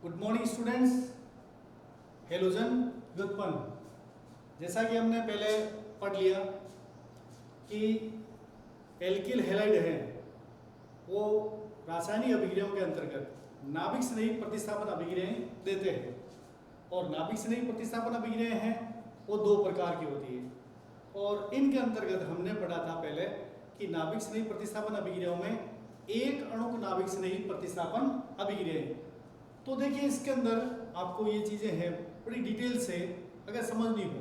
Good morning students. Halogen व्युत्पन्न, जैसा कि हमने पहले पढ़ लिया कि एल्किल हैलाइड है वो रासायनिक अभिक्रियाओं के अंतर्गत नाभिक स्नेही प्रतिस्थापन अभिक्रियाएं देते हैं। और नाभिक स्नेही प्रतिस्थापन अभिक्रियाएं हैं वो दो प्रकार की होती है। और इनके अंतर्गत हमने पढ़ा था पहले कि नाभिक स्नेही प्रतिस्थापन अभिक्रियाओं में एक अणुक नाभिक स्नेही प्रतिस्थापन अभिक्रियाएं। तो देखिए इसके अंदर आपको ये चीज़ें हैं बड़ी डिटेल से अगर समझनी हो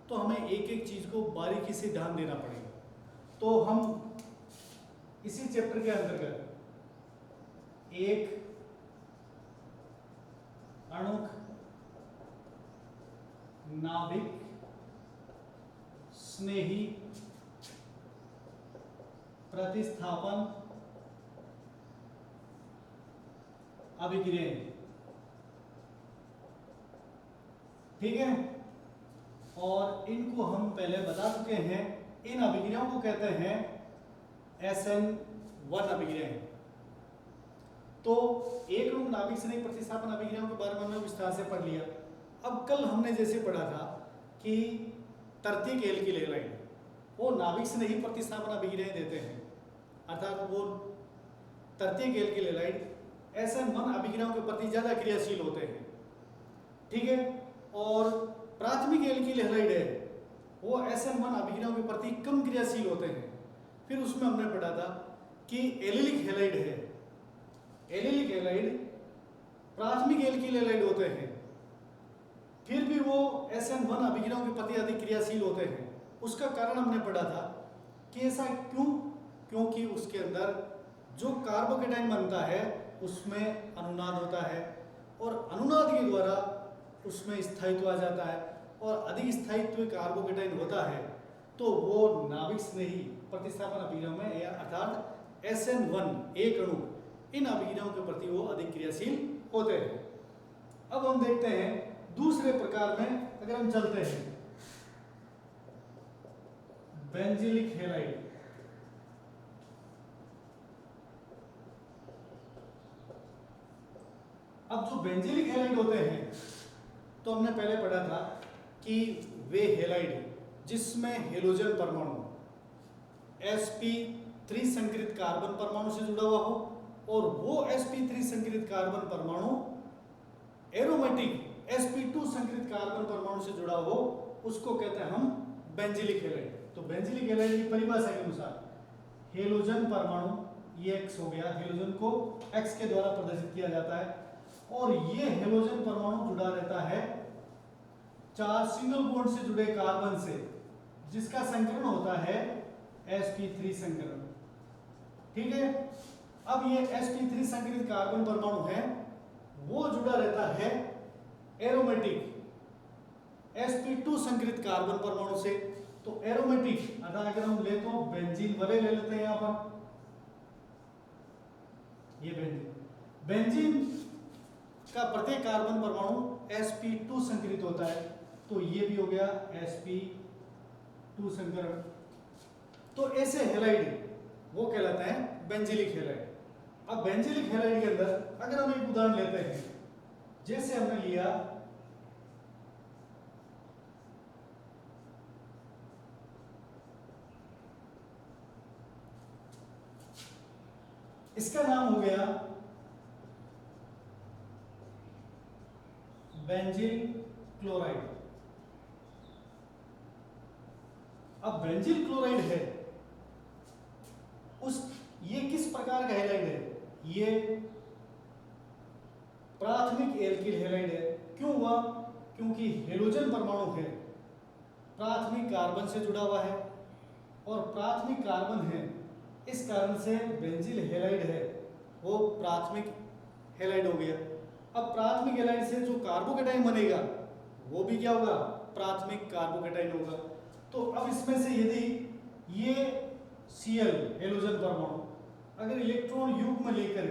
तो हमें एक एक चीज़ को बारीकी से ध्यान देना पड़ेगा। तो हम इसी चैप्टर के अंतर्गत एक अणुक नाभिक स्नेही प्रतिस्थापन अभिक्रियाएं, ठीक है। और इनको हम पहले बता चुके हैं। इन अभिक्रियाओं को कहते हैं SN1 अभिक्रियाएं। तो एक अणुक नाभिक स्नेही प्रतिस्थापन अभिक्रियाओं के बारे में हमने विस्तार से पढ़ लिया। अब कल हमने जैसे पढ़ा था कि तृतीयक एल्किल हैलाइड वो नाभिक स्नेही प्रतिस्थापन अभिक्रियाएं देते हैं, अर्थात वो तृतीयक एल्किल हैलाइड SN1 अभिक्रियाओं के प्रति ज्यादा क्रियाशील होते हैं, ठीक है। और प्राथमिक एल्किल हैलाइड है वो SN1 अभिक्रियाओं के प्रति कम क्रियाशील होते हैं। फिर उसमें हमने पढ़ा था कि एलिलिक हैलाइड है, एलिलिक हैलाइड प्राथमिक एल्किल हैलाइड होते हैं, फिर भी वो SN1 अभिक्रियाओं के प्रति अधिक क्रियाशील होते हैं। उसका कारण हमने पढ़ा था कि ऐसा क्यों, क्योंकि उसके अंदर जो कार्बोकेटाइन बनता है उसमें अनुनाद होता है और अनुनाद के द्वारा उसमें स्थायित्व आ जाता है और अधिक स्थायित्व कार्बोकेटाइन होता है तो वो नाभिक स्नेही प्रतिस्थापन अभिक्रियाओं में या अर्थात SN1 एक अणु इन अभिक्रियाओं के प्रति वो अधिक क्रियाशील होते हैं। अब हम देखते हैं दूसरे प्रकार में, अगर हम चलते हैं बेंजीलिक हैलाइड। अब जो बेंजीलिक हैलाइड होते हैं तो हमने पहले पढ़ा था कि वे हैलाइड जिसमें हेलोजन परमाणु sp3 संकरित कार्बन परमाणु से जुड़ा हुआ हो और वो sp3 संकरित कार्बन परमाणु एरोमेटिक sp2 संकरित कार्बन परमाणु से जुड़ा हो, उसको कहते हैं हम बेंजीलिक हैलाइड। तो बेंजीलिक हैलाइड की परिभाषा के अनुसार हेलोजन परमाणु, ये X हो गया, हेलोजन को X के द्वारा प्रदर्शित किया जाता है और ये हेलोजन परमाणु जुड़ा रहता है 4 सिंगल बॉन्ड से जुड़े कार्बन से, जिसका संकरण होता है sp3 संकरण, ठीक है। अब ये sp3 संकरित कार्बन परमाणु है वो जुड़ा रहता है एरोमेटिक sp2 संकरित कार्बन परमाणु से। तो एरोमेटिक अगर हम ले तो बेंजीन वाले ले लेते हैं यहां पर, ये बेंजीन का प्रत्येक कार्बन परमाणु sp2 संकरित होता है, तो ये भी हो गया sp2 संकरण। तो ऐसे हैलाइड वो कहलाता है बेंजीलिक हैलाइड। अब बेंजीलिक हैलाइड के अंदर अगर हम एक उदाहरण लेते हैं, जैसे हमने लिया इसका नाम हो गया बेंजील क्लोराइड। अब बेंजील क्लोराइड है ये किस प्रकार का हैलाइड है? ये प्राथमिक एल्किल हैलाइड है। क्यों हुआ? क्योंकि हेलोजन परमाणु है प्राथमिक कार्बन से जुड़ा हुआ है और प्राथमिक कार्बन है, इस कारण से बेंजील हैलाइड है वो प्राथमिक हैलाइड हो गया। अब प्राथमिक हैलाइड से जो कार्बोकेटाइन बनेगा वो भी क्या होगा? प्राथमिक कार्बोकेटाइन होगा। तो अब इसमें से यदि ये Cl हेलोजन परमाणु अगर इलेक्ट्रॉन युग्म लेकर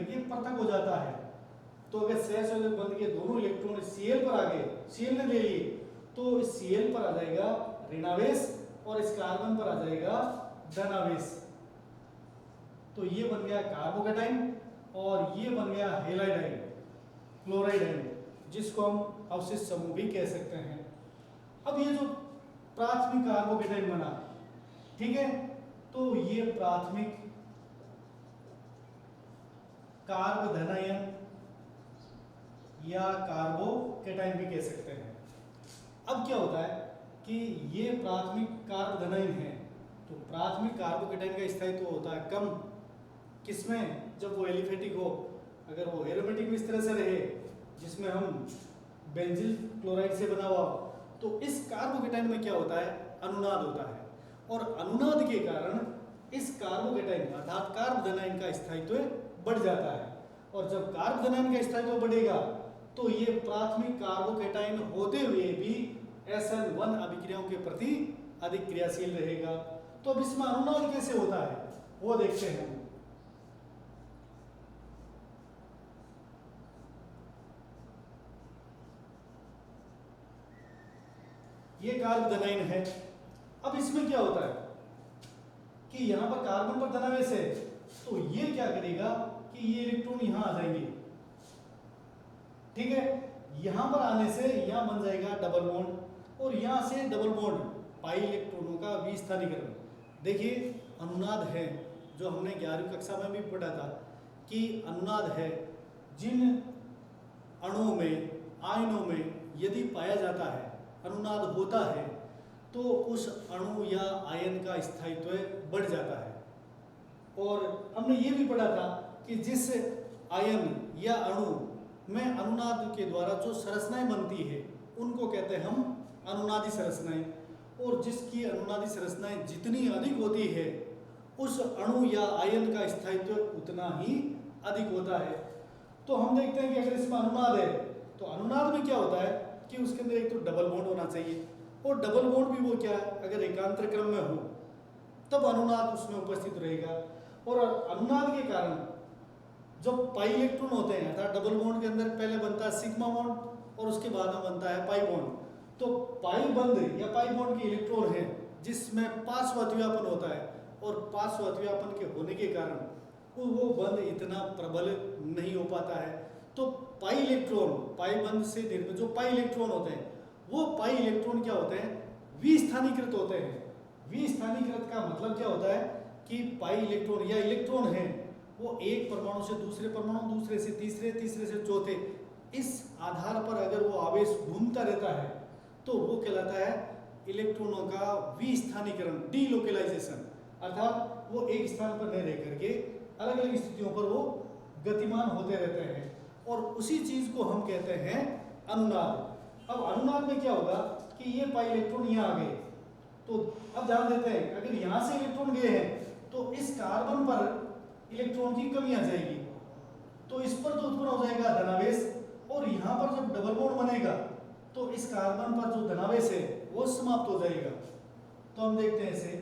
के पृथक हो जाता है, तो अगर सहसंयोजक बंध के दोनों इलेक्ट्रॉन Cl पर आ गए, Cl ने ले लिए, तो इस Cl पर आ जाएगा ऋणावेश और इस कार्बन पर आ जाएगा धनावेश। तो ये बन गया कार्बोकेटाइन और ये बन गया हेलाइड क्लोराइड आयन, जिसको हम अवशिष्ट समूह भी कह सकते हैं। अब ये जो प्राथमिक कार्बोकेटाइन बना, ठीक है, तो ये प्राथमिक कार्ब धनायन या कार्बोकेटाइन भी कह सकते हैं। अब क्या होता है कि ये प्राथमिक कार्ब धनायन है, तो प्राथमिक कार्बोकेटाइन का स्थायित्व होता है कम, किसमें, जब वो एलिफेटिक हो। अगर वो एरोमेटिक में इस तरह से रहे जिसमें हम बेंजील क्लोराइड से बना हुआ, तो इस कार्बोकेटाइन में क्या होता है, अनुनाद होता है, और अनुनाद के कारण इस कार्बोकेटाइन अर्थात कार्ब धनायन का स्थायित्व बढ़ जाता है। और जब कार्ब धनायन का स्थायित्व बढ़ेगा तो ये प्राथमिक कार्बोकेटाइन होते हुए भी SN1 अभिक्रियाओं के प्रति अधिक क्रियाशील रहेगा। तो अब इसमें अनुनाद कैसे होता है वो देखते हैं। ये कार्ब धनायन है। अब इसमें क्या होता है कि यहां पर कार्बन पर धनावेश है, तो ये क्या करेगा कि ये इलेक्ट्रॉन यहां आ जाएंगे, ठीक है। यहां पर आने से यहां बन जाएगा डबल बॉन्ड, और यहां से डबल बॉन्ड पाई इलेक्ट्रॉनों का विस्थानीकरण। देखिए अनुनाद है, जो हमने 11वीं कक्षा में भी पढ़ा था कि अनुनाद है जिन अणुओं में, आयनों में यदि पाया जाता है, अनुनाद होता है, तो उस अणु या आयन का स्थायित्व बढ़ जाता है। और हमने ये भी पढ़ा था कि जिस आयन या अणु में अनुनाद के द्वारा जो संरचनाएं बनती है उनको कहते हैं हम अनुनादी संरचनाएं, और जिसकी अनुनादी संरचनाएं जितनी अधिक होती है उस अणु या आयन का स्थायित्व उतना ही अधिक होता है। तो हम देखते हैं कि अगर इसमें अनुनाद है तो अनुनाद में क्या होता है कि उसके अंदर एक तो डबल बॉन्ड होना चाहिए, और डबल बॉन्ड भी वो क्या है, अगर एकांतर क्रम में हो तब अनुनाद उसमें उपस्थित रहेगा। और अनुनाद के कारण जो पाई इलेक्ट्रॉन होते हैं, अर्थात डबल बॉन्ड के अंदर पहले बनता है सिग्मा बॉन्ड और उसके बाद में बनता है पाई बॉन्ड। तो पाई बंध या पाई बॉन्ड के इलेक्ट्रॉन है जिसमें पार्श्व अतिव्यापन होता है, और पार्श्व अतिव्यापन के होने के कारण वो बंध इतना प्रबल नहीं हो पाता है। तो पाई इलेक्ट्रॉन, पाई बंध से निर्मित जो पाई इलेक्ट्रॉन होते हैं, वो पाई इलेक्ट्रॉन क्या होते हैं, विस्थानीकृत होते हैं। विस्थानीकृत का मतलब क्या होता है कि पाई इलेक्ट्रॉन या इलेक्ट्रॉन है वो एक परमाणु से दूसरे परमाणु, दूसरे से तीसरे, तीसरे से चौथे, इस आधार पर अगर वो आवेश घूमता रहता है तो वो कहलाता है इलेक्ट्रॉनों का विस्थानीकरण, डीलोकेलाइजेशन। अर्थात वो एक स्थान पर नहीं रह करके अलग अलग स्थितियों पर वो गतिमान होते रहते हैं, और उसी चीज को हम कहते हैं अनुनाद। अब अनुनाद में क्या होगा कि ये पाई इलेक्ट्रॉन यहाँ आ गए, तो अब ध्यान देते हैं अगर यहाँ से इलेक्ट्रॉन गए हैं तो इस कार्बन पर इलेक्ट्रॉन की कमी आ जाएगी, तो इस पर तो उत्पन्न हो जाएगा धनावेश, और यहाँ पर जब डबल बॉन्ड बनेगा तो इस कार्बन पर जो धनावेश है वो समाप्त हो जाएगा। तो हम देखते हैं इसे,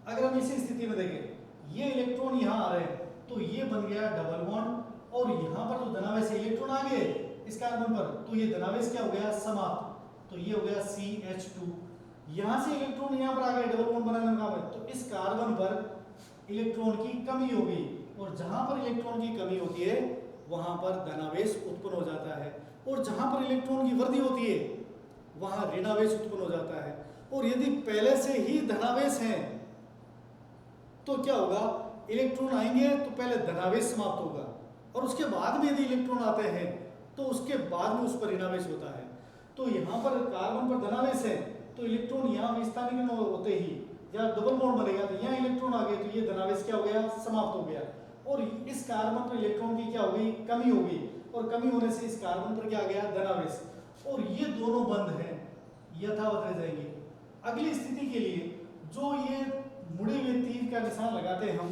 अगर हम इसी स्थिति में देखें ये इलेक्ट्रॉन यहाँ आ रहे हैं तो ये बन गया डबल बॉन्ड, और यहाँ पर जो धनावेश है इलेक्ट्रॉन आ गए इस कार्बन पर, तो ये धनावेश क्या हो गया, समाप्त। तो ये हो गया CH2। यहाँ से इलेक्ट्रॉन यहाँ पर आ गए डबल बॉन्ड बनाने का काम है, तो इस कार्बन पर इलेक्ट्रॉन की कमी हो गई, और जहां पर इलेक्ट्रॉन की कमी होती है वहां पर धनावेश उत्पन्न हो जाता है, और जहां पर इलेक्ट्रॉन की वृद्धि होती है वहां ऋणावेश उत्पन्न हो जाता है। और यदि पहले से ही धनावेश है तो क्या होगा, इलेक्ट्रॉन आएंगे तो पहले धनावेश समाप्त होगा, और उसके बाद में यदि इलेक्ट्रॉन आते हैं तो उसके बाद में उस पर ऋणावेश होता है। तो यहाँ पर कार्बन पर धनावेश है तो इलेक्ट्रॉन यहाँ विस्थानीकरण होते ही या डबल बॉन्ड बनेगा, तो यहाँ इलेक्ट्रॉन आ गए तो ये धनावेश क्या हो गया, समाप्त हो गया, और इस कार्बन पर इलेक्ट्रॉन की क्या हो गई, कमी हो गई, और कमी होने से इस कार्बन पर क्या आ गया, धनावेश, और ये दोनों बंध हैं यथावत रह जाएंगे। अगली स्थिति के लिए जो ये मुड़े हुए तीर का निशान लगाते हैं हम,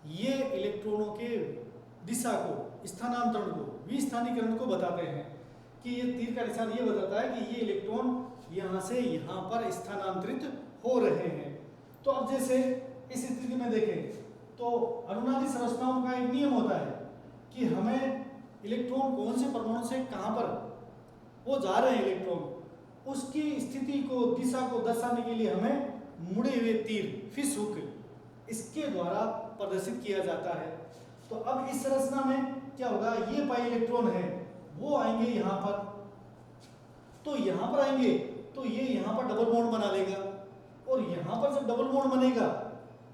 ये इलेक्ट्रॉनों के दिशा को, स्थानांतरण को, विस्थानीकरण को बताते हैं कि ये तीर का निशान ये बताता है कि ये इलेक्ट्रॉन यहाँ से यहाँ पर स्थानांतरित हो रहे हैं। तो अब जैसे इस स्थिति में देखें तो अनुनादी संरचनाओं का एक नियम होता है कि हमें इलेक्ट्रॉन कौन से परमाणु से कहाँ पर वो जा रहे हैं इलेक्ट्रॉन, उसकी स्थिति को, दिशा को दर्शाने के लिए हमें मुड़े हुए तीर, फिश हुक, इसके द्वारा प्रदर्शित किया जाता है। तो अब इस संरचना में क्या होगा, ये पाई इलेक्ट्रॉन है वो आएंगे यहाँ पर, तो यहाँ पर आएंगे तो ये यहाँ पर डबल बॉन्ड बना लेगा, और यहाँ पर जब डबल बॉन्ड बनेगा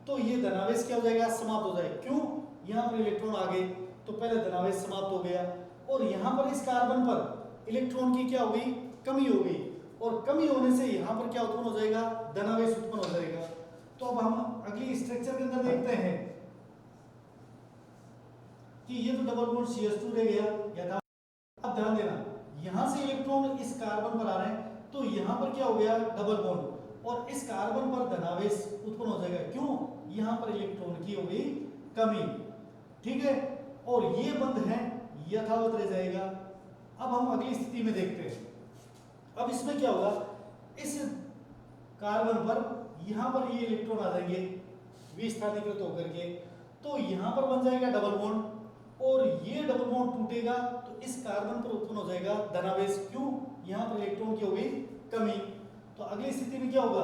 तो ये धनावेश क्या हो जाएगा, समाप्त हो जाएगा। क्यों, यहाँ पर इलेक्ट्रॉन आ गए तो पहले धनावेश समाप्त हो गया, और यहाँ पर इस कार्बन पर इलेक्ट्रॉन की क्या हो गई, कमी हो गई, और कमी होने से यहाँ पर क्या उत्पन्न हो जाएगा, धनावेश उत्पन्न हो जाएगा। तो अब हम अगली स्ट्रक्चर के अंदर देखते हैं कि ये तो डबल बॉन्ड CH2 रह गया यथा। अब ध्यान देना, यहाँ से इलेक्ट्रॉन इस कार्बन पर आ रहे हैं तो यहाँ पर क्या हो गया, डबल बॉन्ड, और इस कार्बन पर धनावेश उत्पन्न हो जाएगा। क्यों, यहाँ पर इलेक्ट्रॉन की हो गई कमी, ठीक है, और ये बंध है यथावत रह जाएगा। अब हम अगली स्थिति में देखते हैं। अब इसमें क्या होगा, इस कार्बन पर यहाँ पर ये इलेक्ट्रॉन आ जाएंगे विस्थानीकृत होकर के, तो यहाँ पर बन जाएगा डबल बॉन्ड, और ये डबल बॉन्ड टूटेगा तो इस कार्बन पर उत्पन्न हो जाएगा धनावेश। क्यों, यहाँ पर इलेक्ट्रॉन की हो गई कमी। तो अगली स्थिति में क्या होगा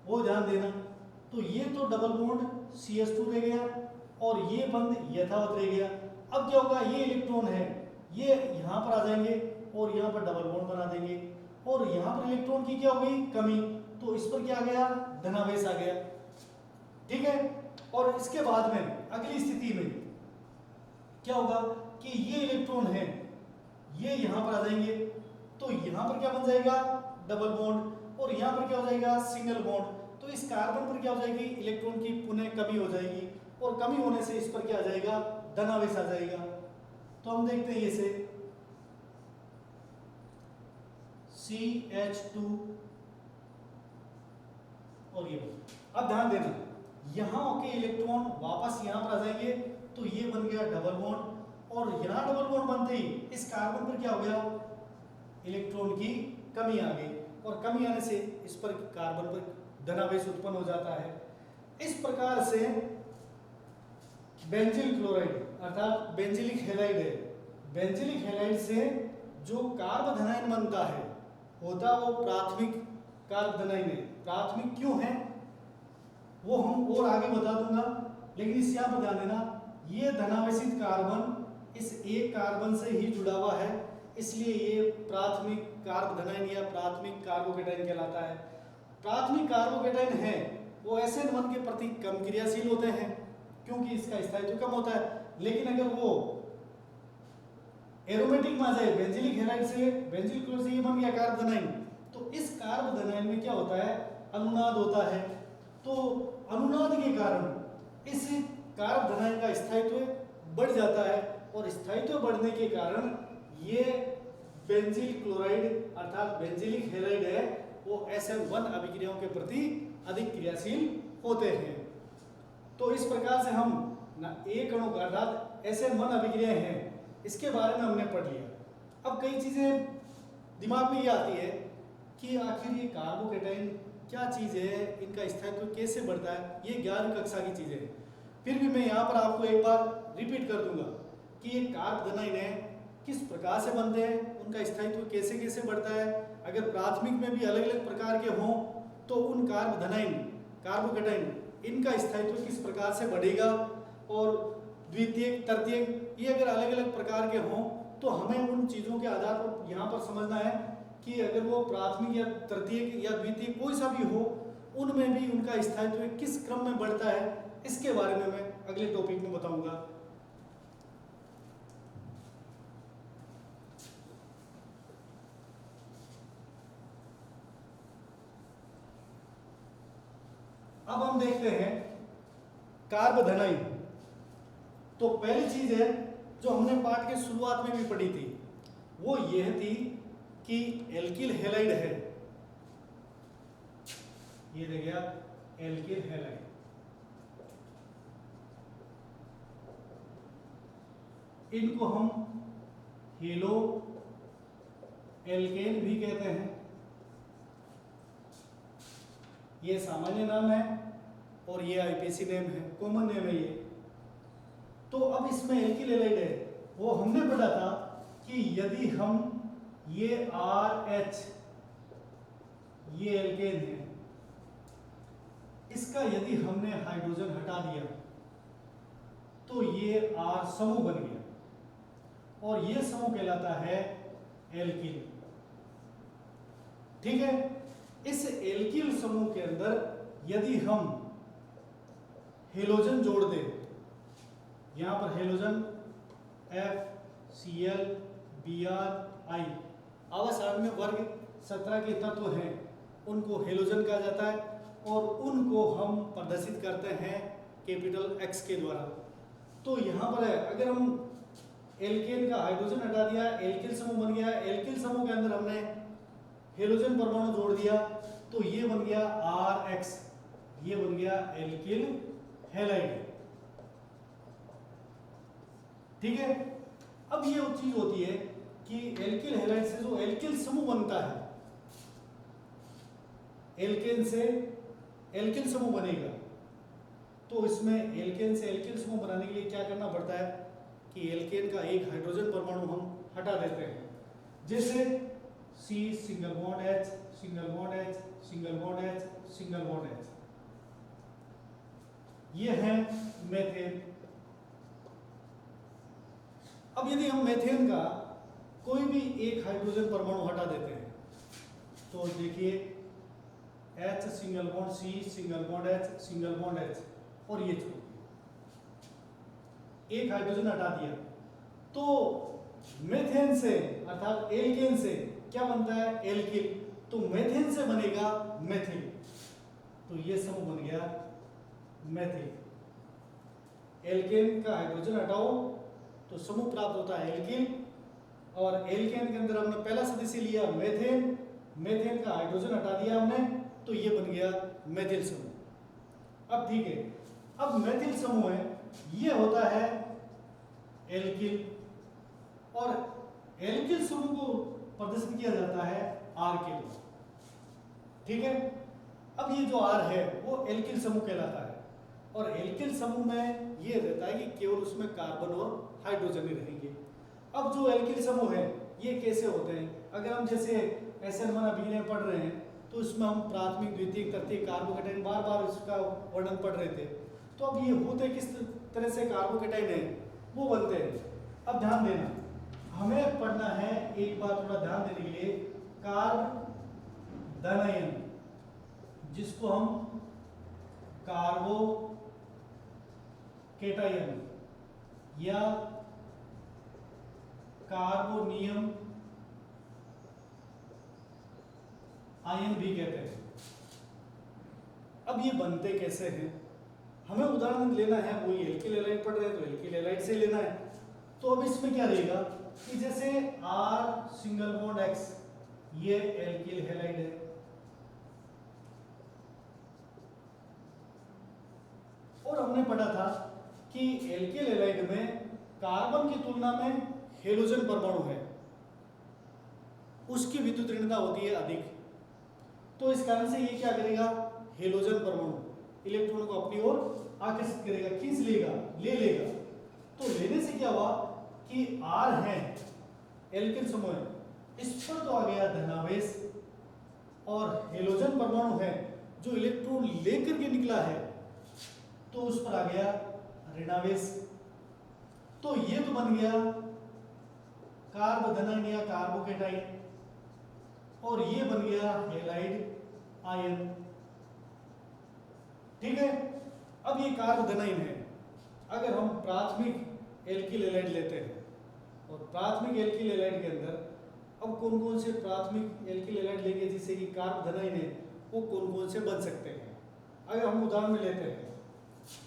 वो ध्यान देना, तो ये तो डबल बॉन्ड CH2 रह गया और ये बंध यथावत रह गया। अब क्या होगा, ये इलेक्ट्रॉन है ये यहाँ पर आ जाएंगे और यहाँ पर डबल बॉन्ड बना देंगे, और यहाँ पर इलेक्ट्रॉन की क्या हो गई, कमी, तो इस पर क्या आ गया, धनावेश आ गया, ठीक है। और इसके बाद में अगली स्थिति में क्या होगा कि ये इलेक्ट्रॉन है ये यहाँ पर आ जाएंगे, तो यहाँ पर क्या बन जाएगा, डबल बॉन्ड, और यहाँ पर क्या हो जाएगा, सिंगल बॉन्ड। तो इस कार्बन पर क्या हो जाएगी, इलेक्ट्रॉन की पुनः कमी हो जाएगी, और कमी होने से इस पर क्या आ जाएगा, धनावेश आ जाएगा। तो हम देखते हैं ये से CH2 और ये, अब ध्यान देना यहाँ के इलेक्ट्रॉन वापस यहाँ पर आ जाएंगे, तो ये बन गया डबल बॉन्ड, और यहाँ डबल बॉन्ड बनते ही इस कार्बन पर क्या हो गया, इलेक्ट्रॉन की कमी आ गई, और कमी आने से इस पर कार्बन पर धनावेश उत्पन्न हो जाता है। इस प्रकार से बेंजील क्लोराइड अर्थात बेंजीलिक हैलाइड है, बेंजीलिक हैलाइड से जो कार्बोधनाइन बनता है होता वो प्राथमिक कार्बोधनाइन है। प्राथमिक क्यों है वो हम और आगे बता दूंगा, लेकिन इस यहाँ पर ध्यान देना, ये धनावेशित कार्बन इस एक कार्बन से ही जुड़ा हुआ है, इसलिए ये प्राथमिक कार्बोधनाइन या प्राथमिक कार्बोकेटाइन कहलाता है। प्राथमिक कार्बोकेटाइन है वो SN1 के प्रति कम क्रियाशील होते हैं क्योंकि इसका स्थायित्व कम होता है, लेकिन अगर वो एरोमेटिक में आ जाए बेंजीलिक हैलाइड से, बेंजील क्लोराइड से ये बन गया कार्बोधनाइन, तो इस कार्बोधनाइन में क्या होता है, अनुनाद होता है। तो अनुनाद के कारण इस कार्बोधनाइन का स्थायित्व बढ़ जाता है, और स्थायित्व बढ़ने के कारण ये बेंजील क्लोराइड अर्थात बेंजीलिक हैलाइड है वो SN1 अभिक्रियाओं के प्रति अधिक क्रियाशील होते हैं। तो इस प्रकार से हम एक अणु का अर्थात SN1 अभिक्रियाएं हैं इसके बारे में हमने पढ़ लिया। अब कई चीजें दिमाग में ये आती है कि आखिर ये कार्बोकेटाइन क्या चीज़ है, इनका स्थायित्व कैसे बढ़ता है, ये 11वीं कक्षा की चीज़ें हैं। फिर भी मैं यहाँ पर आपको एक बार रिपीट कर दूंगा कि ये कार्बोधनाइन है किस प्रकार से बनते हैं, उनका स्थायित्व कैसे कैसे बढ़ता है। अगर प्राथमिक में भी अलग अलग प्रकार के हों तो उन कार्बोधनाइन कार्बोकेटाइन इनका स्थायित्व किस प्रकार से बढ़ेगा, और द्वितीयक तृतीयक ये अगर अलग अलग प्रकार के हों तो हमें उन चीज़ों के आधार पर यहाँ पर समझना है कि अगर वो प्राथमिक या तृतीयक या द्वितीयक कोई सा भी हो उनमें भी उनका स्थायित्व किस क्रम में बढ़ता है, इसके बारे में मैं अगले टॉपिक में बताऊंगा। अब हम देखते हैं कार्बोधनाइन। तो पहली चीज है जो हमने पाठ के शुरुआत में भी पढ़ी थी वो यह थी कि एल्किल हैलाइड है, ये रह गया एल्किल हैलाइड। इनको हम हेलो एल्केन भी कहते हैं, ये सामान्य नाम है और ये आईपीसी नेम है, कॉमन नेम है ये। तो अब इसमें एल्किल हैलाइड है, वो हमने पढ़ा था कि यदि हम ये RH ये एल्केन है, इसका यदि हमने हाइड्रोजन हटा दिया तो ये R समूह बन गया और ये समूह कहलाता है एल्किल। ठीक है, इस एल्किल समूह के अंदर यदि हम हेलोजन जोड़ दें, यहां पर हेलोजन FCl Br I आवास में वर्ग 17 के तत्व हैं, उनको हेलोजन कहा जाता है और उनको हम प्रदर्शित करते हैं कैपिटल X के द्वारा। तो यहाँ पर है, अगर हम एल्केन का हाइड्रोजन हटा दिया, एल्किल समूह बन गया, एल्किल समूह के अंदर हमने हेलोजन परमाणु जोड़ दिया तो ये बन गया RX, ये बन गया एल्किल हैलाइड। ठीक है, अब ये चीज होती है कि एल्किल हैलाइड से जो एल्किल समूह बनता है, एल्केन से एल्किल समूह बनेगा, तो इसमें एल्केन से एल्किल समूह बनाने के लिए क्या करना पड़ता है कि एल्केन का एक हाइड्रोजन परमाणु हम हटा देते हैं, जैसे C single bond H single bond H single bond H single bond H, ये है मेथेन। अब यदि हम मेथेन का कोई भी एक हाइड्रोजन परमाणु हटा देते हैं तो देखिए H single bond C single bond H single bond H और ये छोड़ एक हाइड्रोजन हटा दिया तो मेथेन से अर्थात एल्केन से क्या बनता है एल्किल, तो मेथेन से बनेगा मेथिल, तो ये समूह बन गया मेथिल। एल्केन का हाइड्रोजन हटाओ तो समूह प्राप्त होता है एल्किल और एल्केन के अंदर हमने पहला सदस्य लिया मेथेन, मेथेन का हाइड्रोजन हटा दिया हमने तो ये बन गया मेथिल समूह। अब ठीक है, अब मेथिल समूह है ये होता है एल्किल और एल्किल समूह को प्रदर्शित किया जाता है R के द्वारा। ठीक है, अब ये जो R है वो एल्किल समूह कहलाता है और एल्किल समूह में ये रहता है कि केवल उसमें कार्बन और हाइड्रोजन ही रहेंगे। अब जो एल्किल समूह है ये कैसे होते हैं, अगर हम जैसे SN1 अभिनय पढ़ रहे हैं तो इसमें हम प्राथमिक द्वितीयक तृतीयक कार्बोकेटाइन बार बार इसका वर्णन पढ़ रहे थे, तो अब ये होते किस तरह से कार्बोकेटाइन है वो बनते हैं। अब ध्यान देना, हमें पढ़ना है एक बात थोड़ा ध्यान देने के लिए, कार्बोधनायन जिसको हम कार्बोकेटायन या कार्बोनियम आयन भी कहते हैं। अब ये बनते कैसे हैं, हमें उदाहरण लेना है, वही एल्किल हैलाइड पढ़ रहे हैं तो एल्किल हैलाइड से लेना है। तो अब इसमें क्या रहेगा कि जैसे R सिंगल बॉन्ड X ये एल्किल हैलाइड है और हमने पढ़ा था कि एल्किल हैलाइड में कार्बन की तुलना में हेलोजन परमाणु है, उसकी विद्युत ऋणता होती है अधिक, तो इस कारण से ये क्या करेगा हेलोजन परमाणु इलेक्ट्रॉन को अपनी ओर आकर्षित करेगा, खींच लेगा, ले लेगा। तो लेने से क्या हुआ कि R है एल्किल समूह है, इस पर तो आ गया धनावेश और हेलोजन परमाणु है जो इलेक्ट्रॉन लेकर के निकला है तो उस पर आ गया ऋणावेश। तो ये तो बन गया कार्बोधनायन या कार्बोकेटाइन और ये बन गया हैलाइड आयन। ठीक है, अब ये कार्बोधनायन है, अगर हम प्राथमिक एल्किल हैलाइड लेते हैं और प्राथमिक एल्किल हैलाइड के अंदर अब कौन कौन से प्राथमिक एल्किल हैलाइड लेंगे जिससे कि कार्बोधनायन है वो कौन कौन से बन सकते हैं। अगर हम उदाहरण में लेते हैं,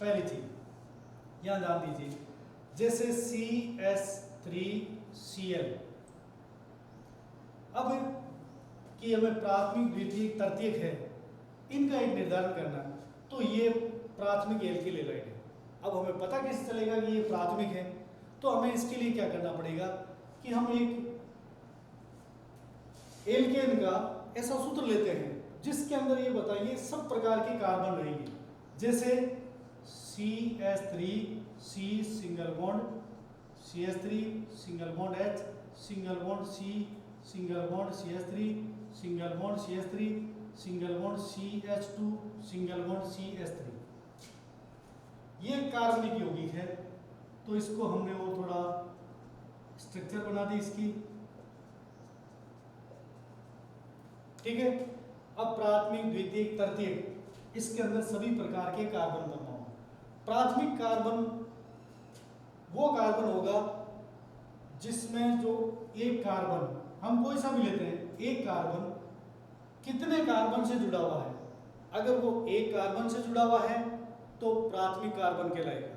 पहली चीज यहां ध्यान दीजिए, जैसे CH3Cl, अब कि हमें प्राथमिक द्वितीयक तृतीयक है इनका एक निर्धारण करना, तो ये प्राथमिक एल्किल हैलाइड है। अब हमें पता कैसे चलेगा कि ये प्राथमिक है, तो हमें इसके लिए क्या करना पड़ेगा कि हम एक एल्केन का ऐसा सूत्र लेते हैं जिसके अंदर ये बताइए सब प्रकार के कार्बन रहेंगे, जैसे CH3 C single bond CH3 single bond H single bond C single bond CH3 single bond CH3 single bond CH2 single bond CH3, ये कार्बनिक यौगिक है। तो इसको हमने और थोड़ा स्ट्रक्चर बना दी इसकी, ठीक है। अब प्राथमिक द्वितीयक तृतीयक, इसके अंदर सभी प्रकार के कार्बन परमाणु। प्राथमिक कार्बन वो कार्बन होगा जिसमें जो एक कार्बन, हम कोई सा भी लेते हैं, एक कार्बन कितने कार्बन से जुड़ा हुआ है। अगर वो एक कार्बन से जुड़ा हुआ है तो प्राथमिक कार्बन कहलाएगा,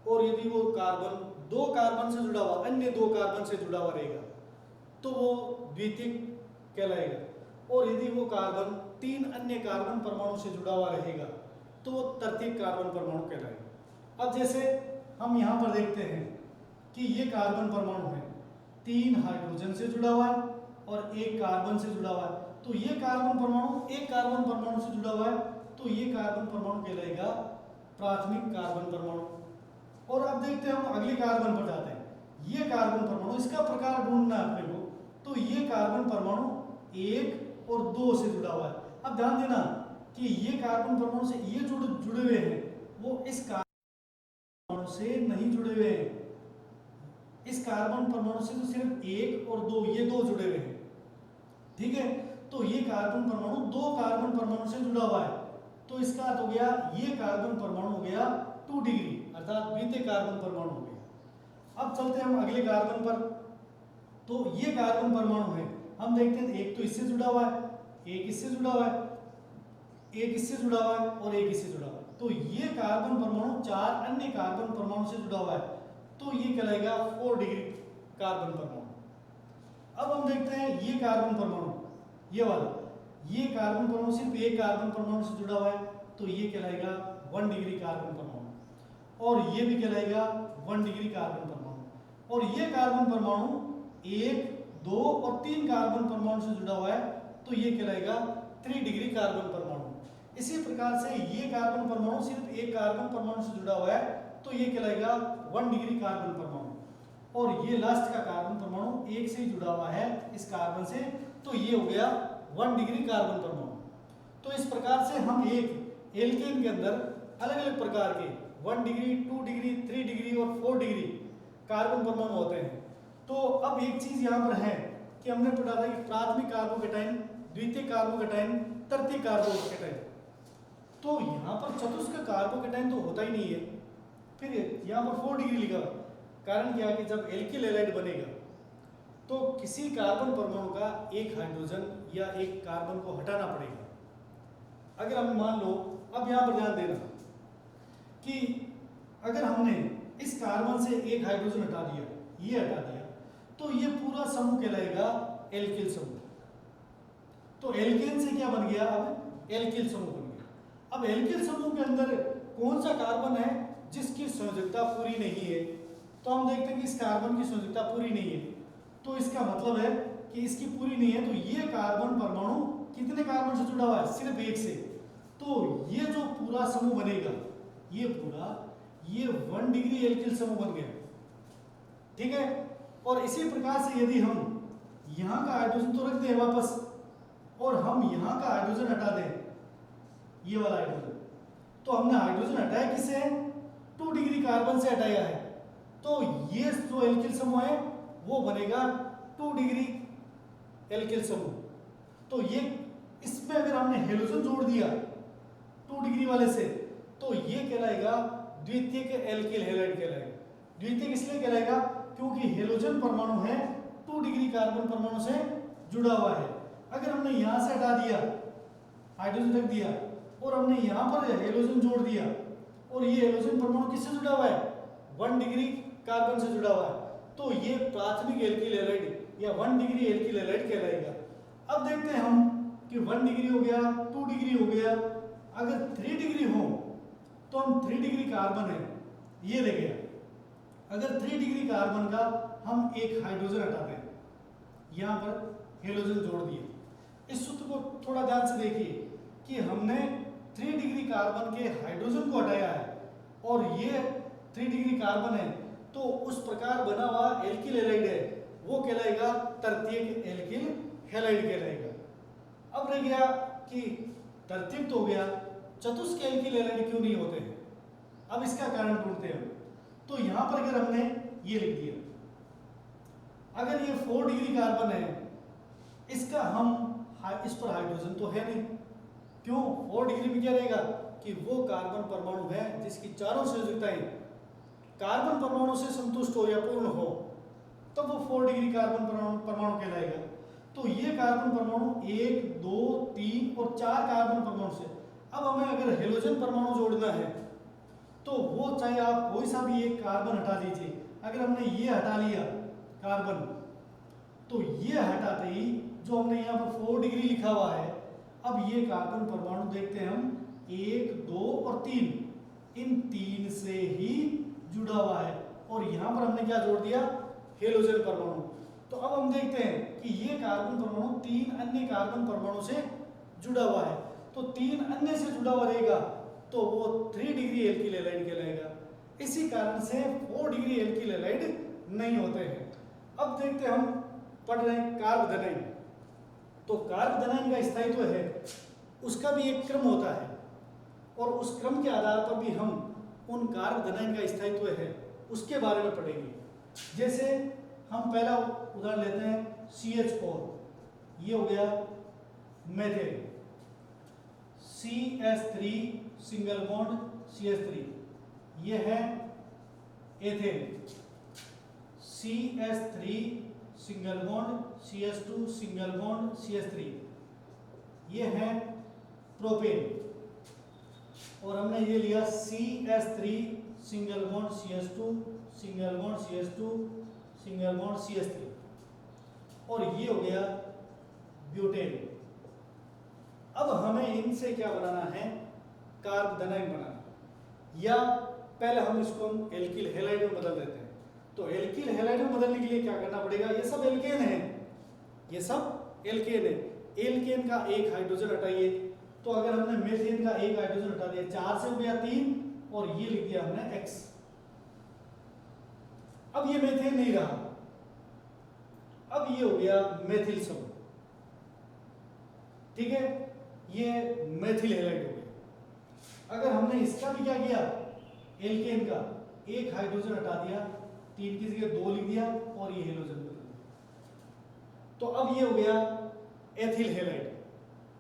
और यदि वो कार्बन दो कार्बन से जुड़ा हुआ, अन्य दो कार्बन से जुड़ा हुआ रहेगा तो वो द्वितीयक कहलाएगा, और यदि वो कार्बन तीन अन्य कार्बन परमाणु से जुड़ा हुआ रहेगा तो वो तृतीयक कार्बन परमाणु कहलाएगा। अब जैसे हम यहाँ पर देखते हैं कि ये कार्बन परमाणु है, तीन हाइड्रोजन से जुड़ा हुआ है और एक कार्बन से जुड़ा हुआ है, तो ये कार्बन परमाणु एक कार्बन परमाणु से जुड़ा हुआ है, तो ये कार्बन परमाणु कहलाएगा प्राथमिक कार्बन परमाणु। और अब देखते हैं, हम अगले कार्बन पर जाते हैं। ये कार्बन परमाणु, इसका प्रकार ढूंढना है अपने को, तो ये कार्बन परमाणु एक और दो से जुड़ा हुआ है। अब ध्यान देना कि ये कार्बन परमाणु से ये जुड़े हुए हैं, वो इस कार्बन परमाणु से नहीं जुड़े हुए हैं। इस कार्बन परमाणु से तो सिर्फ एक और दो, ये दो जुड़े हुए हैं, ठीक है। तो ये कार्बन परमाणु दो कार्बन परमाणु से जुड़ा हुआ है, तो इसका अर्थ हो गया ये कार्बन परमाणु हो गया 2 डिग्री, अर्थात द्वितीय कार्बन परमाणु हो गया। अब चलते हैं हम अगले कार्बन पर। तो ये कार्बन परमाणु है, हम देखते हैं एक तो इससे जुड़ा हुआ है, एक इससे जुड़ा हुआ है, एक इससे जुड़ा हुआ है और एक इससे जुड़ा हुआ है। तो ये कार्बन परमाणु चार अन्य कार्बन परमाणु से जुड़ा हुआ है, तो ये कहलाएगा 4 डिग्री कार्बन परमाणु। अब हम देखते हैं ये कार्बन परमाणु, ये वाला, ये कार्बन परमाणु सिर्फ एक कार्बन परमाणु से जुड़ा हुआ है, तो ये कहलाएगा 1 डिग्री कार्बन परमाणु, और ये भी कहलाएगा 1 डिग्री कार्बन परमाणु। और ये कार्बन परमाणु एक, दो और तीन कार्बन परमाणु से जुड़ा हुआ है, तो ये कहलाएगा 3 डिग्री कार्बन परमाणु। इसी प्रकार से ये कार्बन परमाणु सिर्फ एक कार्बन परमाणु से जुड़ा हुआ है, तो ये कहलाएगा 1 डिग्री कार्बन परमाणु। और ये लास्ट का कार्बन परमाणु एक से ही जुड़ा हुआ है इस कार्बन से, तो ये हो गया 1 डिग्री कार्बन परमाणु। तो इस प्रकार से हम एक एल्केन के अंदर अलग अलग प्रकार के 1 डिग्री, 2 डिग्री, 3 डिग्री और 4 डिग्री कार्बन परमाणु होते हैं। तो अब एक चीज यहाँ पर है कि हमने पढ़ा था कि प्राथमिक कार्बोकेटाइन, द्वितीय कार्बोकेटाइन, तृतीय कार्बोकेटाइन। तो यहाँ पर चतुष्क कार्बोकेटाइन तो होता ही नहीं है, फिर यहाँ पर 4 डिग्री लिखा। कारण क्या है कि जब एल्किल हैलाइड बनेगा तो किसी कार्बन परमाणु का एक हाइड्रोजन या एक कार्बन को हटाना पड़ेगा। अगर हम मान लो, अब यहाँ पर ध्यान देना कि अगर हमने इस कार्बन से एक हाइड्रोजन हटा दिया, ये हटा दिया, तो ये पूरा समूह कहलाएगा एल्किल समूह। तो एल्केन से क्या बन गया, अब एल्किल समूह बन गया। अब एल्किल समूह के अंदर कौन सा कार्बन है जिसकी संयोजकता पूरी नहीं है, तो हम देखते हैं कि इस कार्बन की संयोजकता पूरी नहीं है, तो इसका मतलब है कि इसकी पूरी नहीं है। तो ये कार्बन परमाणु कितने कार्बन से जुड़ा हुआ है, सिर्फ एक से, तो ये जो पूरा समूह बनेगा, ये पूरा, ये 1 डिग्री एल्किल समूह बन गया, ठीक है। और इसी प्रकार से यदि हम यहाँ का हाइड्रोजन तो रख दें वापस, और हम यहाँ का हाइड्रोजन हटा दें, ये वाला हाइड्रोजन, तो हमने हाइड्रोजन हटाया किससे, 2 डिग्री कार्बन से हटाया है, तो ये जो एल्किल समूह है वो बनेगा 2 डिग्री एल्किल समूह। तो ये, इसमें अगर हमने हेलोजन जोड़ दिया 2 डिग्री वाले से, तो ये कहलाएगा द्वितीयक एल्किल हैलाइड कहलाएगा। द्वितीयक इसलिए कहलाएगा क्योंकि हेलोजन परमाणु है 2 डिग्री कार्बन परमाणु से जुड़ा हुआ है। अगर हमने यहाँ से हटा दिया, हाइड्रोजन रख दिया, और हमने यहाँ पर हेलोजन जोड़ दिया, और ये हेलोजन परमाणु किससे जुड़ा हुआ है, 1 डिग्री कार्बन से जुड़ा हुआ है, तो ये प्राथमिक एल्किल हैलाइड या 1 डिग्री एल्किल हैलाइड कहलाएगा। अब देखते हैं हम कि 1 डिग्री हो गया, 2 डिग्री हो गया, अगर 3 डिग्री हो तो हम 3 डिग्री कार्बन है, ये देखिए, अगर 3 डिग्री कार्बन का हम एक हाइड्रोजन हटाते हैं, यहाँ पर हेलोजन जोड़ दिए। इस सूत्र को थोड़ा ध्यान से देखिए कि हमने 3 डिग्री कार्बन के हाइड्रोजन को हटाया है, और ये 3 डिग्री कार्बन है, तो उस प्रकार बना हुआ एल्किल हैलाइड है, वो कहलाएगा तृतीयक एल्किल हैलाइड कहलाएगा। अब रह गया कि तरतीब तो हो गया, चतुष्क एल्किल हैलाइड क्यों नहीं होते हैं? अब इसका कारण ढूंढते हैं हम। तो यहां पर अगर हमने ये लिख दिया, अगर ये 4 डिग्री कार्बन है, इसका इस पर हाइड्रोजन तो है नहीं, क्यों? 4 डिग्री में क्या रहेगा कि वो कार्बन परमाणु है जिसकी चारों संयोजकताएं कार्बन परमाणु से संतुष्ट हो या पूर्ण हो, तब वो 4 डिग्री कार्बन परमाणु कहलाएगा। तो ये कार्बन परमाणु 1, 2, 3 और 4 कार्बन परमाणु से, अब हमें अगर हेलोजन परमाणु जोड़ना है तो वो चाहे आप कोई सा भी एक कार्बन हटा दीजिए, अगर हमने ये हटा लिया कार्बन, तो ये हटाते ही जो हमने यहाँ पर 4 डिग्री लिखा हुआ है, अब ये कार्बन परमाणु देखते हैं हम 1, 2 और 3, इन 3 से ही जुड़ा हुआ है, और यहाँ पर हमने क्या जोड़ दिया? हेलोजन परमाणु। तो अब हम देखते हैं कि ये कार्बन परमाणु 3 अन्य कार्बन परमाणु से जुड़ा हुआ है, तो 3 अन्य से जुड़ा हुआ रहेगा तो वो 3 डिग्री एल्किल हैलाइड कहलाएगा। इसी कारण से 4 डिग्री एल्किल हैलाइड नहीं होते हैं। अब देखते हैं, हम पढ़ रहे हैं कार्बोधनाइन, तो कार्बोधनाइन का स्थायित्व है, उसका भी एक क्रम होता है, और उस क्रम के आधार पर भी हम उन कार्बोधनाइन का स्थायित्व है उसके बारे में पढ़ेंगे। जैसे हम पहला उदाहरण लेते हैं CH4, ये हो गया methane, CH3 single bond CH3, ये है ethane, CH3 single bond CH2 single bond CH3, ये है प्रोपेन, और हमने ये लिया CH3 single bond CH2 single bond CH2 single bond CH3, और ये हो गया ब्यूटेन। अब हमें इनसे क्या बनाना है? कार्बोधनाइन बनाना, या पहले हम इसको एल्किल हैलाइड में बदल देते हैं। तो एल्किल हैलाइड में बदलने के लिए क्या करना पड़ेगा? ये सब एल्केन है, ये सब एल्केन है, एल्केन का एक हाइड्रोजन हटाइए, तो अगर हमने मेथेन का एक हाइड्रोजन हटा दिया, 4 से हो गया 3, और ये लिख दिया हमने X। अब ये मेथेन नहीं रहा, अब ये हो गया मेथिल समूह, ठीक है, ये मेथिल हैलाइड हो गया। अगर हमने इसका भी क्या किया, एल्केन का एक हाइड्रोजन हटा दिया, 3 की जगह 2 लिख दिया, और ये हेलोजन बदल दिया, तो अब ये हो गया एथिल हैलाइड,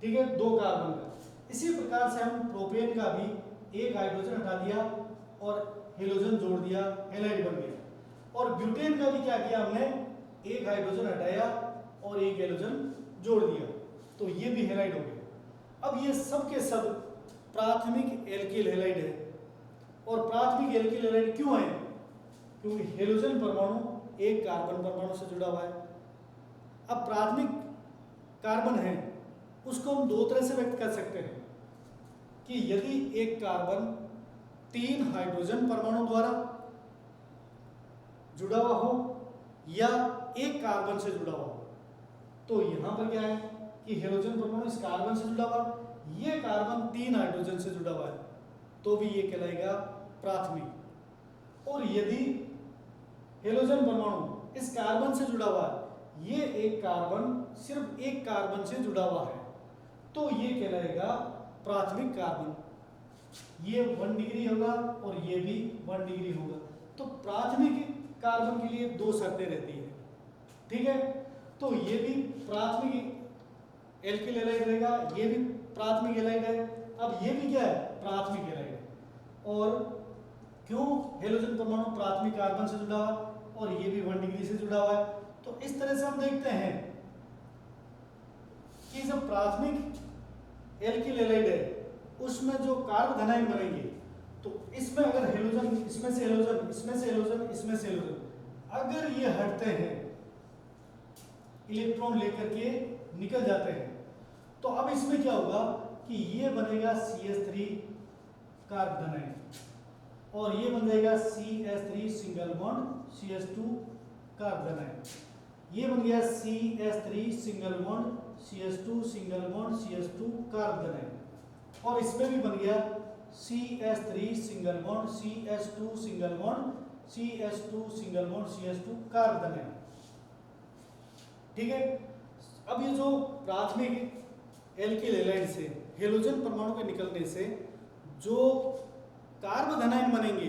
ठीक है, 2 कार्बन का। इसी प्रकार से हम प्रोपेन का भी एक हाइड्रोजन हटा दिया और हेलोजन जोड़ दिया, हैलाइड बन गया। और ब्यूटेन का भी क्या किया हमने, एक हाइड्रोजन हटाया और एक हेलोजन जोड़ दिया, तो ये भी हैलाइड हो गया। अब ये सब के सब प्राथमिक एल्किल हैलाइड है, और प्राथमिक एल्किल हैलाइड क्यों है? क्योंकि हेलोजन परमाणु एक कार्बन परमाणु से जुड़ा हुआ है। अब प्राथमिक कार्बन है, उसको हम 2 तरह से व्यक्त कर सकते हैं कि यदि एक कार्बन 3 हाइड्रोजन परमाणु द्वारा जुड़ा हुआ हो या एक कार्बन से जुड़ा हुआ हो, तो यहां पर क्या है कि हेलोजन परमाणु इस कार्बन से जुड़ा हुआ, ये कार्बन 3 हाइड्रोजन से जुड़ा हुआ है, तो भी ये कहलाएगा प्राथमिक। और यदि हेलोजन परमाणु इस कार्बन से जुड़ा हुआ है, ये एक कार्बन सिर्फ एक कार्बन से जुड़ा हुआ है, तो ये कहलाएगा प्राथमिक कार्बन। ये 1 डिग्री होगा और ये भी 1 डिग्री होगा। तो प्राथमिक कार्बन के लिए 2 शर्तें रहती है, ठीक है। तो ये भी प्राथमिक एल्किल हैलाइड रहेगा, ये भी प्राथमिक हैलाइड है। अब ये भी क्या है? प्राथमिक हैलाइड है। और क्यों? हेलोजन परमाणु प्राथमिक कार्बन से जुड़ा हुआ और ये भी 1 डिग्री से जुड़ा हुआ है। तो इस तरह से हम देखते हैं कि जब प्राथमिक एल्किल हैलाइड है उसमें जो कार्बोधनाइन बनेंगे, तो इसमें अगर हेलोजन, इसमें से हेलोजन, इसमें से हेलोजन, इसमें से हेलोजन, अगर ये हटते हैं, इलेक्ट्रॉन लेकर के निकल जाते हैं, तो अब इसमें क्या होगा कि ये बनेगा CH3 कार्बोधनाइन और ये बन जाएगा CH3 सिंगल बॉन्ड CH2 कार्बोधनाइन, ये बन गया CH3 single bond CH2 single bond CH2 कार्बोधनाइन, और इसमें भी बन गया CH3 single bond CH2 single bond CH2 single bond CH2 कार्बोधनाइन, ठीक है। अब ये जो प्राथमिक एल्किल हैलाइड से हेलोजन परमाणु के निकलने से जो कार्बोधनाइन बनेंगे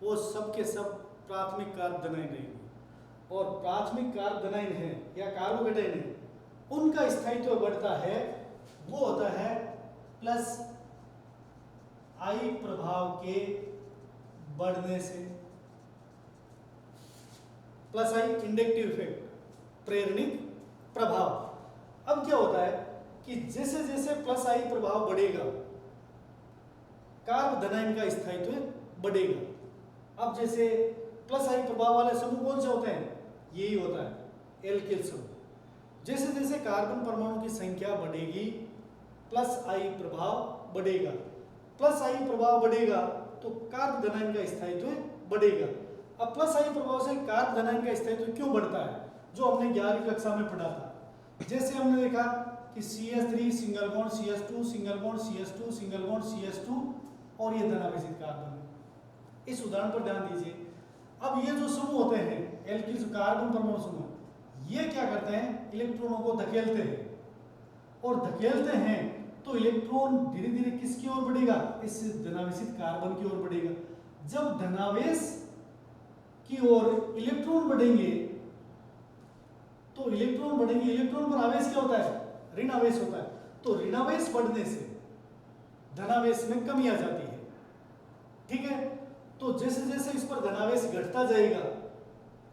वो सब के सब प्राथमिक कार्बोधनाइन रहेंगे और प्राथमिक कार्बोधनाइन है या कार्बोकेटाइन है उनका स्थायित्व बढ़ता है, वो होता है प्लस आई प्रभाव के बढ़ने से। प्लस आई इंडक्टिव इफेक्ट, प्रेरणिक प्रभाव। अब क्या होता है कि जैसे जैसे प्लस आई प्रभाव बढ़ेगा कार्बोधनाइन का स्थायित्व बढ़ेगा। अब जैसे प्लस आई प्रभाव वाले समूह कौन से होते हैं, यही होता है एल्किल समूह। जैसे जैसे कार्बन परमाणु की संख्या बढ़ेगी प्लस आई प्रभाव बढ़ेगा, प्लस आई प्रभाव बढ़ेगा तो कार्बोधनाइन का स्थायित्व बढ़ेगा। अब प्लस आई प्रभाव से कार्बोधनाइन का स्थायित्व क्यों बढ़ता है, जो हमने 11वीं कक्षा में पढ़ा था। जैसे हमने देखा कि CH3 single bond CH2 single bond CH2 single bond CH2 और ये धनावेशित कार्बन है। इस उदाहरण पर ध्यान दीजिए। अब ये जो समूह होते हैं एल्किल कार्बन परमाणु समूह, ये क्या करते हैं, इलेक्ट्रॉनों को धकेलते हैं और धकेलते हैं तो इलेक्ट्रॉन धीरे धीरे किसकी ओर बढ़ेगा, इस धनावेशित कार्बन की ओर बढ़ेगा। जब धनावेश की ओर इलेक्ट्रॉन बढ़ेंगे तो इलेक्ट्रॉन पर आवेश क्या होता है, ऋण आवेश होता है। तो ऋणावेश बढ़ने से धनावेश में कमी आ जाती है, ठीक है। तो जैसे जैसे इस पर धनावेश घटता जाएगा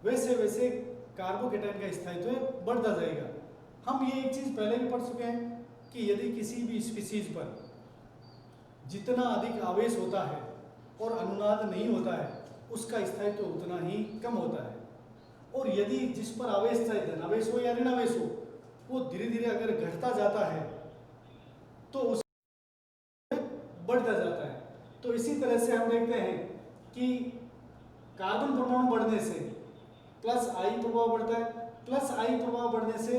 वैसे वैसे कार्बोकेटाइन का स्थायित्व बढ़ता जाएगा। हम ये एक चीज पहले भी पढ़ चुके हैं कि यदि किसी भी स्पीशीज पर जितना अधिक आवेश होता है और अनुनाद नहीं होता है उसका स्थायित्व उतना ही कम होता है, और यदि जिस पर आवेश चाहे धनावेश हो या ऋणावेश हो वो धीरे धीरे अगर घटता जाता है तो उस बढ़ता जाता है। तो इसी तरह से हम देखते हैं कि कार्बन परमाणु बढ़ने से प्लस आई प्रभाव बढ़ता है, प्लस आई प्रभाव बढ़ने से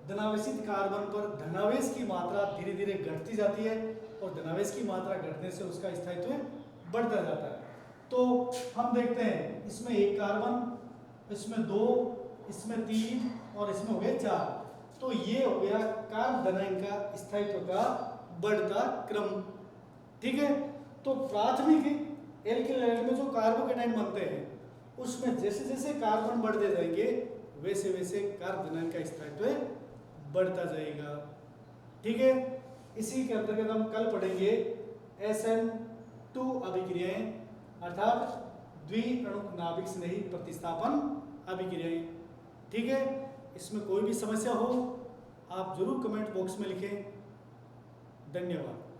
धनावेशित कार्बन पर धनावेश की मात्रा धीरे धीरे घटती जाती है और धनावेश की मात्रा घटने से उसका स्थायित्व बढ़ता जाता है। तो हम देखते हैं इसमें एक कार्बन, इसमें 2, इसमें 3 और इसमें हो गए 4। तो ये हो गया कार्बोधनाइन का स्थायित्व का बढ़ता क्रम, ठीक है। तो प्राथमिक एल्किल हैलाइड में जो कार्बोकेटाइन बनते हैं उसमें जैसे जैसे कार्बन बढ़ते जाएंगे वैसे वैसे कार्बोधनाइन का स्थायित्व बढ़ता जाएगा, ठीक है। इसी के अंतर्गत हम कल पढ़ेंगे SN2 अभिक्रियाएं अर्थात द्विअणुक नाभिक स्नेही प्रतिस्थापन अभिक्रियाएं, ठीक है। इसमें कोई भी समस्या हो आप जरूर कमेंट बॉक्स में लिखें। धन्यवाद।